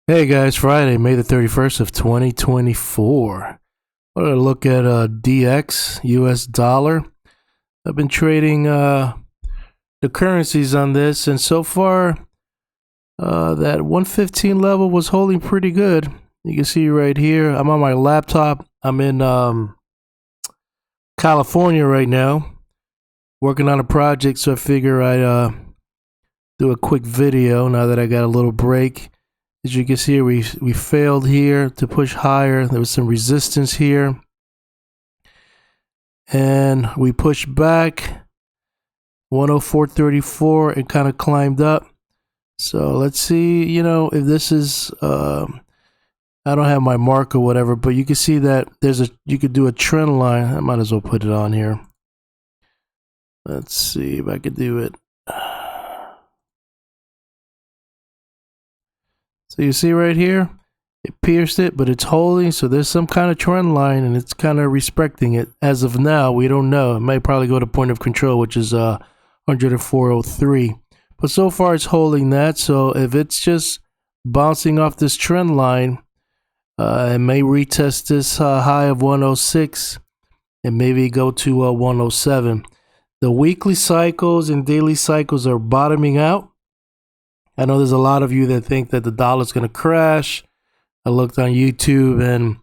Hey guys, Friday, May the 31st of 2024. We're going to look at DX, US dollar. I've been trading the currencies on this, and so far that 115 level was holding pretty good. You can see right here, I'm on my laptop. I'm in California right now, working on a project, so I figure I'd do a quick video now that I got a little break. As you can see, we failed here to push higher. There was some resistance here. And we pushed back 104.34 and kind of climbed up. So let's see, if this is, I don't have my mark or whatever, but you can see that you could do a trend line. I might as well put it on here. Let's see if I could do it. So you see right here, it pierced it, but it's holding. So there's some kind of trend line, and it's kind of respecting it. As of now, we don't know. It might probably go to point of control, which is 104.03. But so far, it's holding that. So if it's just bouncing off this trend line, it may retest this high of 106 and maybe go to 107. The weekly cycles and daily cycles are bottoming out. I know there's a lot of you that think that the dollar's going to crash. I looked on YouTube and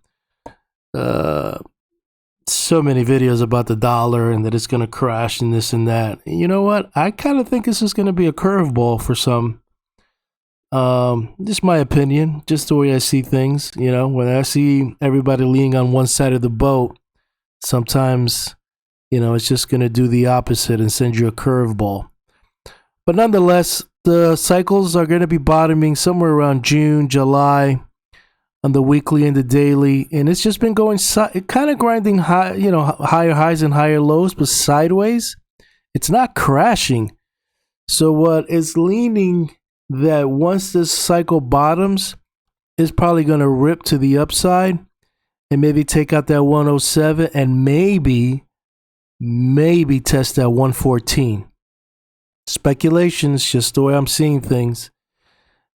so many videos about the dollar and that it's going to crash and this and that. You know what? I kind of think this is going to be a curveball for some. Just my opinion, just the way I see things. When I see everybody leaning on one side of the boat, sometimes, it's just going to do the opposite and send you a curveball. But nonetheless, the cycles are going to be bottoming somewhere around June, July on the weekly and the daily. And it's just been going kind of grinding high, higher highs and higher lows, but sideways. It's not crashing. So what is leaning that once this cycle bottoms, is probably going to rip to the upside and maybe take out that 107 and maybe test that 114. Speculations, just the way I'm seeing things.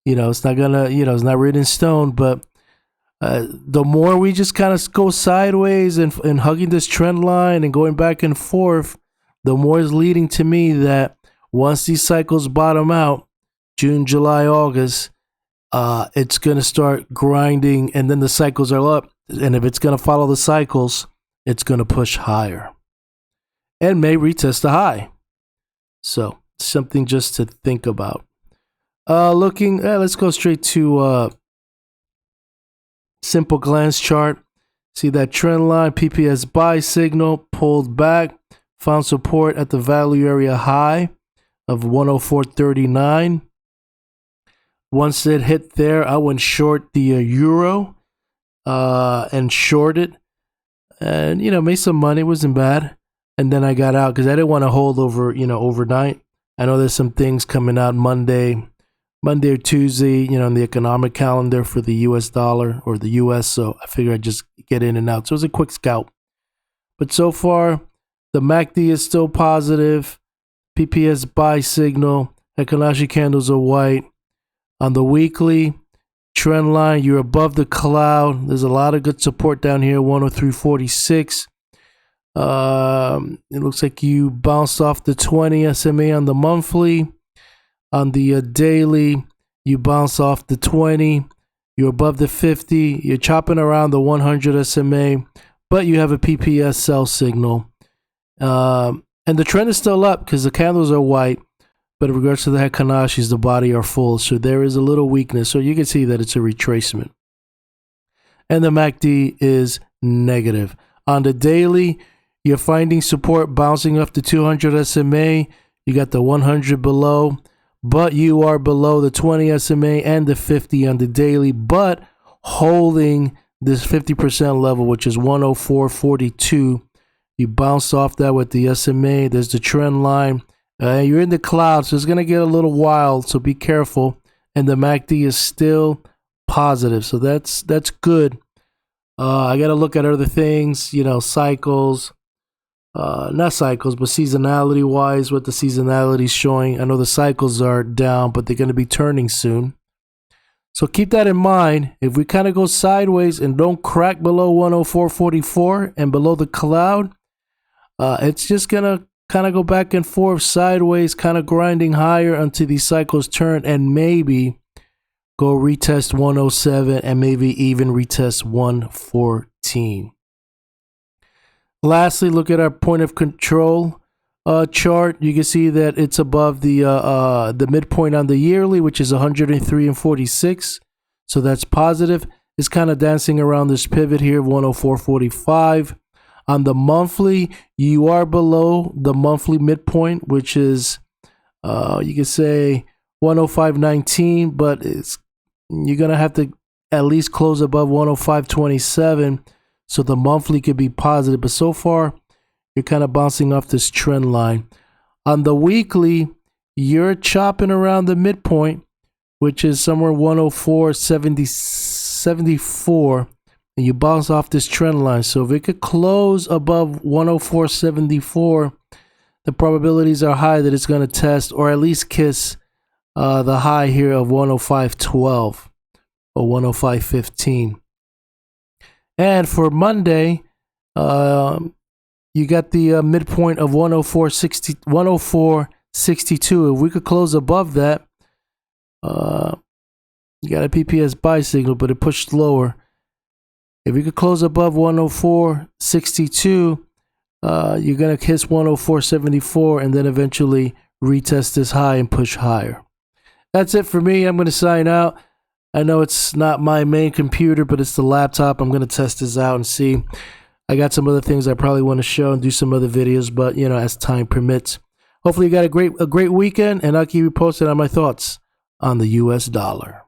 It's not gonna, it's not written in stone, but the more we just kind of go sideways and hugging this trend line and going back and forth, the more is leading to me that once these cycles bottom out, June, July, August, it's gonna start grinding, and then the cycles are up, and if it's gonna follow the cycles, it's gonna push higher and may retest the high. So something just to think about. Let's go straight to simple glance chart. See that trend line, PPS buy signal, pulled back, found support at the value area high of 104.39. Once it hit there, I went short the euro and shorted, and made some money. It wasn't bad. And then I got out because I didn't want to hold over, overnight. I know there's some things coming out Monday or Tuesday, in the economic calendar for the US dollar or the US. So I figured I'd just get in and out. So it was a quick scalp. But so far, the MACD is still positive. PPS buy signal. Fibonacci candles are white. On the weekly trend line, you're above the cloud. There's a lot of good support down here, 103.46. It looks like you bounced off the 20 SMA on the monthly. On the daily, you bounce off the 20. You're above the 50. You're chopping around the 100 SMA, but you have a PPS sell signal. And the trend is still up because the candles are white, but in regards to the Hekanashis, the body are full. So there is a little weakness. So you can see that it's a retracement. And the MACD is negative. On the daily, you're finding support bouncing off the 200 SMA. You got the 100 below, but you are below the 20 SMA and the 50 on the daily, but holding this 50% level, which is 104.42. You bounce off that with the SMA. There's the trend line. You're in the cloud, so it's going to get a little wild, so be careful. And the MACD is still positive, so that's good. I got to look at other things, cycles. Not cycles, but seasonality wise, what the seasonality is showing. I know the cycles are down, but they're going to be turning soon. So keep that in mind. If we kind of go sideways and don't crack below 104.44 and below the cloud, it's just going to kind of go back and forth sideways, kind of grinding higher until these cycles turn and maybe go retest 107 and maybe even retest 114. Lastly, look at our point of control chart. You can see that it's above the midpoint on the yearly, which is 103.46. So that's positive. It's kind of dancing around this pivot here, 104.45. On the monthly, you are below the monthly midpoint, which is you can say 105.19, but you're gonna have to at least close above 105.27, so the monthly could be positive. But so far, you're kind of bouncing off this trend line. On the weekly, you're chopping around the midpoint, which is somewhere 104.74, and you bounce off this trend line. So if it could close above 104.74, the probabilities are high that it's going to test or at least kiss the high here of 105.12 or 105.15. And for Monday, you got the midpoint of 104.62. If we could close above that, you got a PPS buy signal, but it pushed lower. If we could close above 104.62, you're going to kiss 104.74 and then eventually retest this high and push higher. That's it for me. I'm going to sign out. I know it's not my main computer, but it's the laptop. I'm going to test this out and see. I got some other things I probably want to show and do some other videos, but as time permits. Hopefully you got a great weekend, and I'll keep you posted on my thoughts on the US dollar.